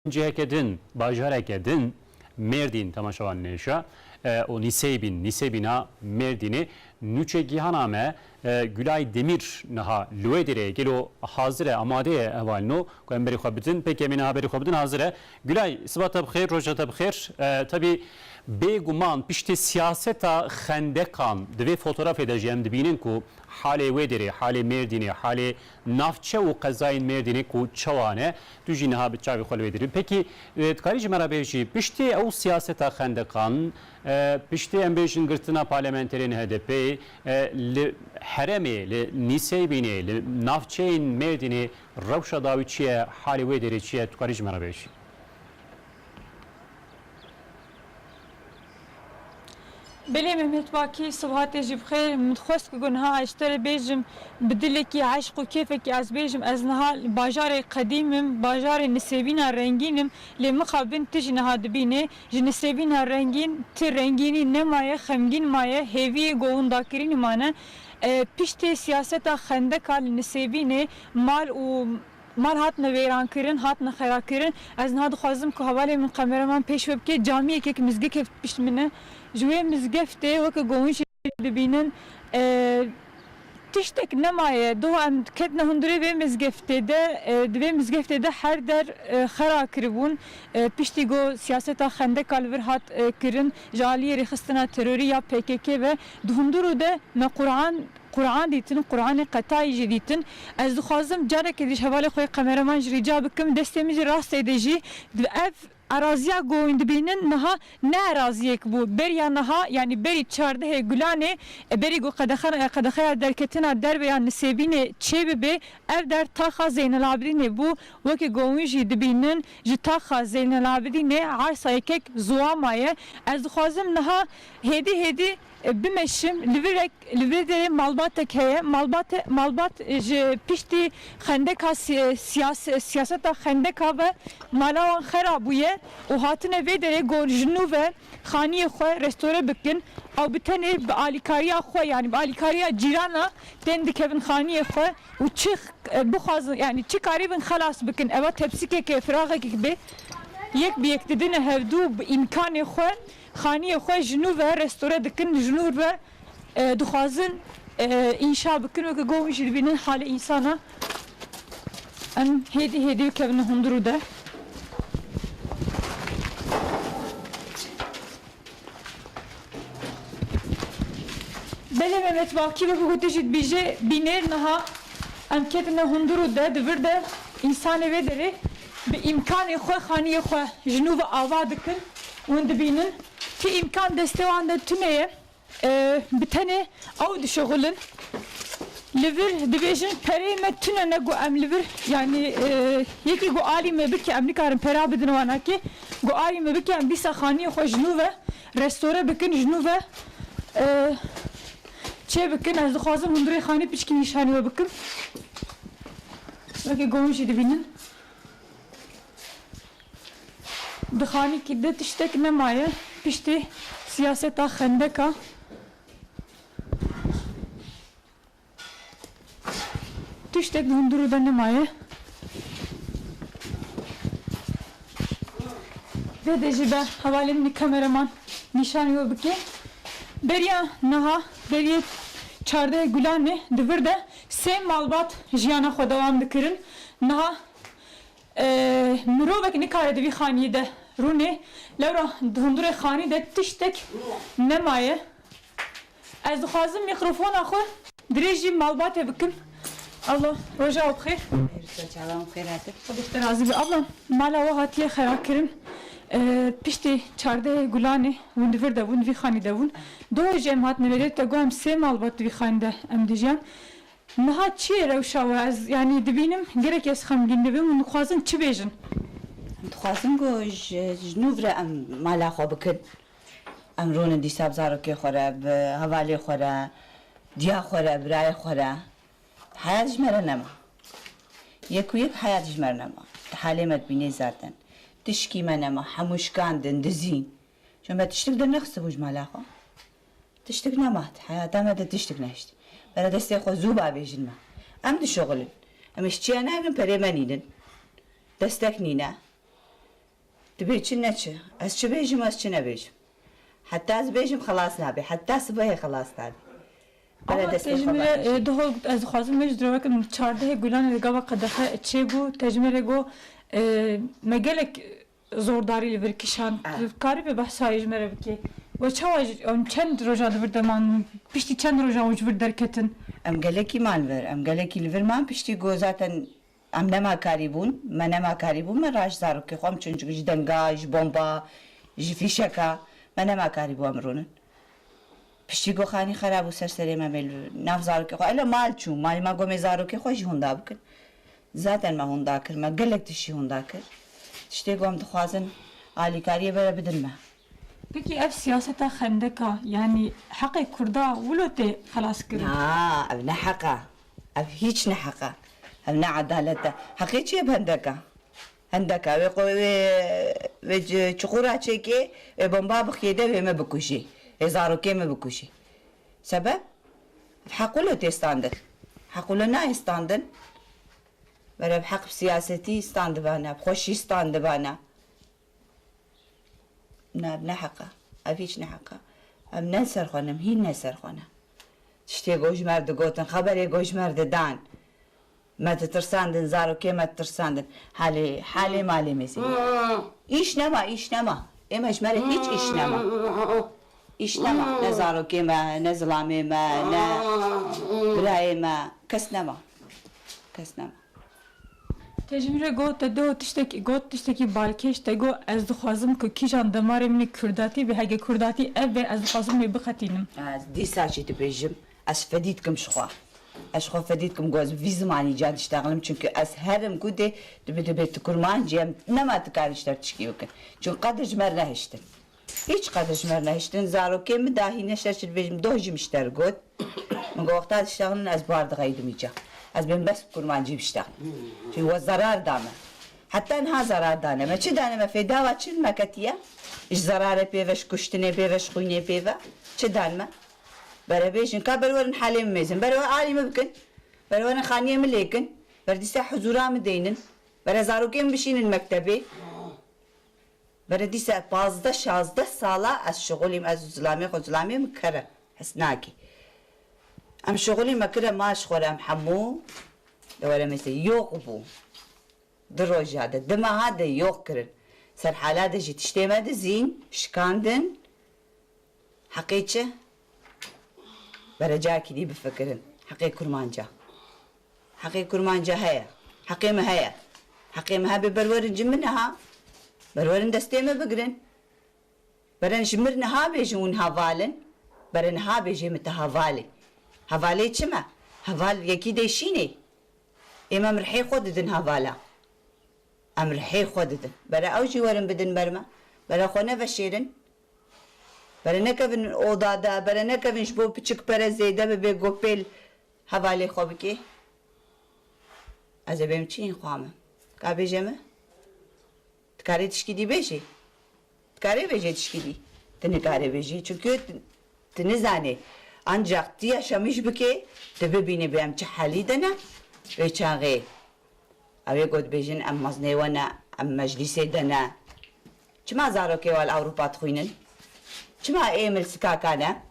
Cehekedin, bajarekedin, Merdin tamaşavan neşa, o nisebina Merdin'i nüçe gihaname Gülay Demir naha luedire gelo hazire amadeye evalno ko emberi xabidin pek emine haberi xabidin hazire Gülay sıbata bxir rojata bxir tabi beguman pişti siyaseta xendekan dve fotoğraf edeceğim dibinin ku hale vedere hale Merdin'i hale nafçe u qazayin Merdin'i ku çavane düjine ha bçavi xol vedere peki tkarici merabeji pişti o siyaseta xendekan pişti embejin gırtına parlamenterin HDP heremi li nisebini li nafçeyin Merdin'i ravşa daviçiye hali vedere çiye tkarici merabeji بله مهمت باکی صبحات جیب خیر متخوست که گنها اشتر بیجم بدلی کی عشق و کیف کی از بیجم از نها باجار قدیمم باجار نسبینا رنگینم لمخابن تج نها دبینه جنسبینا رنگین تی رنگینی نمایه خمگین مایه هیوی گوون داکرین مانه پشت سیاست خندق کال نسبینه مال هات نویران کردن هات نخیران کردن از نها دخوازم که حوالی من کامرمان پیش وب که جامعه که مزگی که پشت منه جوی مزگفته وک گوینش دبینن تشتک نمایه دو ام کتنه هندری به مزگفته ده هر در خرا کربون پشتی گو سیاست خنده کالور هات کرن جالی رخصتنا تروری یا PKK و دهندرو ده ما قرآن دیتن قرآن قطعی جدیدن از دخوازم جاره که دیش حوالی خوی کامرمان جریجا بکم دستمیز راست ایدجی دو اف araziya goyun dibinin naha ne araziyek bu beriya naha yani beri çardı he gülane beri go kadahaya derketina der veya nisebine çebebe ev der taha Zeynel Abidine bu vaki goyun dibinin jitaha Zeynel Abidine arsa ekek zuamaye az xazım naha hedi bimeşim livrede malbatek heye malbat pişti xendeka siyaseta xendeka ve malavan xerabuye o hatine vedere gorjnu ve khaniye xwe restore bikin ew bitene bi alikariya xwe yani bi alikariya cirana ten dikevin khaniye xwe û çi bixwazin yani çi karîbin xelas bikin eva tepsikeke firaqekê be yek bi yek didine hevdû bi imkanê xwe خانیه خواه جنو و رستوره دکن جنو و دخوازن انشا بکن و که گوهش بینن حال انسانا ام هیدی و کبن هندرو ده بله ممت باکی و که جد بیجه بینر نها ام کتن هندرو ده دور ده انسان و داره به امکان خواه خانیه خواه جنو و آوا دکن وند بینن ki imkan desteğinde tümeye bir tane av düşüğülün livir dibejin perime tünene go am livir yani yeki go alime bir ki amlikarın perabidin wana ki go alime bir ki am bisa khaniye xoş nuve restore bikin jnuve çe bikin az xazım hundre khani piçki nişani bikin belki gomuş dibinin dkhani ki de tiştek ne maye pişti siyaseta xendeka tiştek hunduru da nemaye ve dejibe havalimni kameraman nişan yobike beriya naha beriye çarde gulane divirde sem malbat jiyana xwe devam dikirin naha mirovek nikare divî xaniyê de rûnê lewra hundurê xanî de tiştek nemaye ez dixwazim mikrofona xwe dirê jî malbatê bikim Allah roja we bixêr xwe bi ablam mala we hatiye xera kirin piştî çardeyê gulanê hûn divir de bûn vî xanî de bûn doh ji em hatine verê te got em sê malbat divî xanî de em dijiyan niha çi ye rewşa we ez yani dibînim gerek ez xemgîn dibim û dixwazin çi bêjin دخوازم گو جنوبره ام مالا خو بکن ام رون دیساب زارو که خوره به حوالی خوره دیا خوره برای خوره حیات جمره نما یکو یک حیات جمره نما حالیمت بینی زردن تشکی من نما حموشکاندن دزین چون به تشتک در نخسته بوج مالا خو تشتک نمات حیات همه ده تشتک نشت برای دسته خو زوبا بیجن ما ام دی شغلن ام اشتیا نگن پریمانینن دستک نینه تبيجي نتشي أس شو بيجي ما أس شو بيجي حتى أس بيجي خلاص نبي حتى صباحي خلاص نبي Ama tecmile daha az xwazim mej drovekin çardehe gulan gava qadaxe çebu tecmile go me gelek zordari li vir kişan kari be behsa ejmere bike ve çavaj on çend roja divir deman pişti çend roja uç vir derketin أم قالكي ما نفر أم قالكي الفر ما بشتي جوزاتا أم نما كاريبون ما نما كاريبون ما راش زارو كي خوام چونج دنگاج بومبا جي فيشكا ما نما كاريبو أمرونن بشتي جو خاني خراب وسرسري ما بل ناف زارو كي خو إلا مال چون مال ما قومي زارو كي خوش هوندا بكن zaten ما هوندا كر ما قالك تشي هوندا كر تشتي قوم دخوازن عالي كاريه بلا بدن ما Peki ev siyasete xendeka yani haqqı kurda vulote xalas kirin. أب نحقة أب هيج نحقة أب نعدالته حقيقي بهندكا هندكا ويج چقورا چيكي بومبا بخيده وما بكوشي هزارو كي ما بكوشي سبب حقولو تستاندن حقولو نا يستاندن ولا بحق بسياستي يستاند بانا بخوشي يستاند بانا نحقة أب هيج نحقة أب ننسر خونم هي ننسر خونم تشتي گوش مرد گوتن خبری گوش مرد دان ما تترساندن زارو که ما تترساندن حالی مالی میسی ایش نما ایمش مره هیچ ایش نما نه زارو که ما نه ظلامی ما نه برای ما کس نما Tecmile go te do tişteki balkeş te go ez dixwazim ku kîjan demarê min Kurdatî ve hege Kurdatî ev ve ez dixwazim wê bixetînim. دي ساعتي تبيجم أس فديتكم شخوا أشخو فديتكم جوز في زماني جاد اشتغلم çünkü أس هرم كودي تبي تكرمان جيم نما تكار اشترتشكي وكن چون قدر جمرنا هشتن hiç قدر جمرنا هشتن زارو كم داهي نشرش البيجم دوجم اشتر جود من وقتها اشتغلن أس بارد غيدم يجا أس بين بس كرمان جيب اشتغل في هو زرار دامه حتى انها زرار دانه ما چه دانه ما في داوا چن مكتيه ايش زرار بيفش كشتنه بيفش خونيه بيفا چه دانه برابيشن كابر ورن حالي ميزن برا عالي ممكن برا ورن خانيه مليكن برديسا حضورا مدينن برا زاروكين بشين المكتبي برا ديسا بازدا شازدا سالا از شغليم از زلامي مكرة حسناكي ام شغلي مكرة ماش خورم حمو ولا مثل يوقبو دروجة ده دما هذا يوقرن سر حالات جي تشتيما ده زين شكاندن حقيقة برجاكي دي بفكرن حقي كرمانجا هيا حقي ما هيا ببرورن جمنها برورن دستيما بقرن برن شمرنها بيجون هافالن برن ها بيجي متهافالي هافالي چما هافال يكي ديشيني اما مرحي خوددن هافالا امرحي خوددن برا اوجي ورن بدن برما برا خونه بشيرن برا نكفن odada برا نكفن شبو بچك برا زيدا ببي گوپل حوالی خوب کی از بهم چین خوامه کا بجمه تکاری تشکی دی بجی تکاری بجی تشکی دی تنکاری بجی çünkü تنزانی ancak yaşamış bike de bebini benim çhali dana ve çağı abi god bejin am maznevana am meclise dana çma zaro ke wal Avrupa txuinen çma emel skakana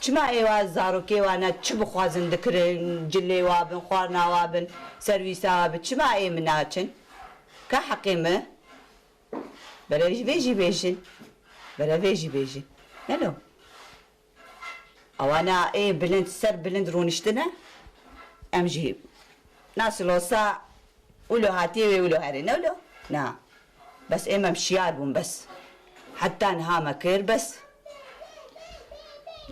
çma ewa zaro ke wana çbu xwazin dikrin cille wabin xwarna wabin servis abi çma emna çin ka hakime bere veji bejin nelo أوانا إيه بلند سر بلند رونشتنا أمجي ناس لو سا ولو هاتي ولو هاري نولو نا بس إيه ممشيار بون بس حتى نها مكير بس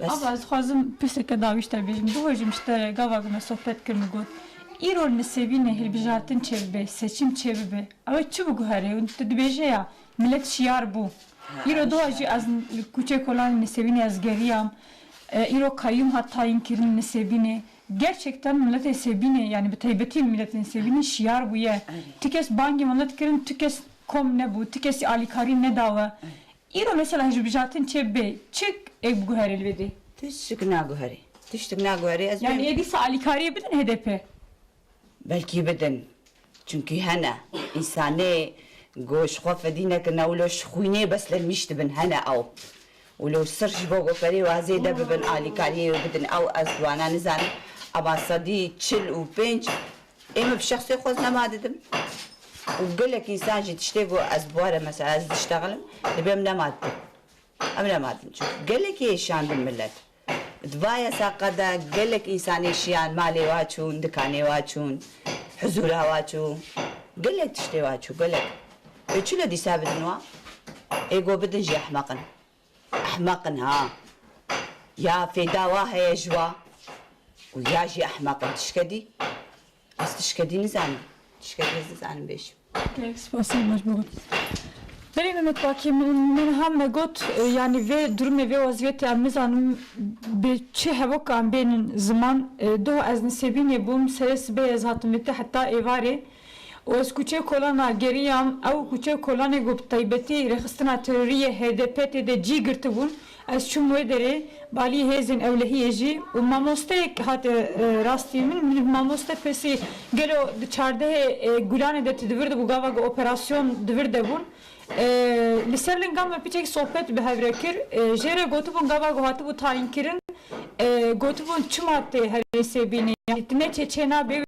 Ama az xwazim piseke davîşte bêjim duhojim işte gavagime sohbet kirme got îro nisêbînê hilbijartin çêbibe seçim çêbibe ew çi bû guherê tu dibêje ya millet şiyar bû îro duha jî ez kûçek olan nisêbînê ez geriyam îro kayyum hat tayin kirin nisêbînê gerçekten milletê sêbînê yani bi taybetî milletin sêbînê şiyar bûye tikes bangê millet kirin tikes kom nebû tikes alîkarî nedawe îro mesela hilbijartin çêbibe çi ev guherê li vedê تشتك ناقوري yani ediyse alîkariyê bidin HDP belki بدن çünkü hana insani گوش خو فدینه که نولوش خوینه بس للمشت بن هنا او ولو سرش بوغو فري وازي دب بن آلی کاری بدن او ازوانا نزان اما صدی چل و پنج اما بشخصي خوز نماددم وقال لك انسان جي تشتغل اسبوع مثلا عايز تشتغل نبي نماددم ام نماددم شوف قال لك ايش شان بالملت دبايا ساقدا قال لك انساني شيان مالي واتشون دكاني واتشون حزورها واتشو قال لك تشتي واتشو قال لك شو الذي ثابت نوا ايجو بدن جي احمقن احمقن ها يا في دواها يا جوا ويا جي احمقن تشكدي بس تشكدي نزان تشكدي نزان بيش سپاس مجبور بریم متواکی من هم گوت yani ve durum ve vaziyeti amizanım be çi hava kan benim zaman do az nisebine bum ses beyaz hatım ve hatta evare o es kuçe kolana geriyam au kuçe kolane gup taybeti rexistana teröriye HDP de cigirti bun az çum vedere bali hezin evlehiyeci u mamoste hat rastimin mamoste pesi gelo dışarıda gulane de tedvirde bu gava operasyon dvirde bun Liserlin gam piçek sohbet be havrekir jere gotubun gava gohatı bu tayin kirin gotubun çumatte her sebini ne çeçena be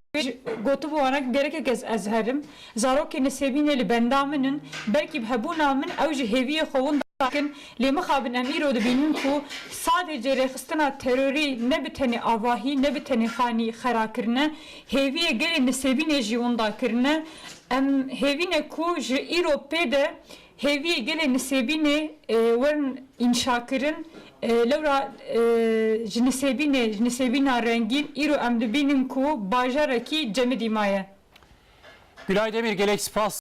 gotubu ana gerek kez azharim zaroki nesebineli bendamının belki bu namın avcı heviye kovun lakin lema xabin emiro da benim ku sadece rexistana terörü ne biteni avahi ne biteni khani xarakirne heviye gele nesebine ji onda kirne em hevine ku ji Europa'da heviye gele nesebine wen inşakirin lewra nesebine rengin iro em dibinin ku bajaraki cemidimaya Gülay Demir gelek spas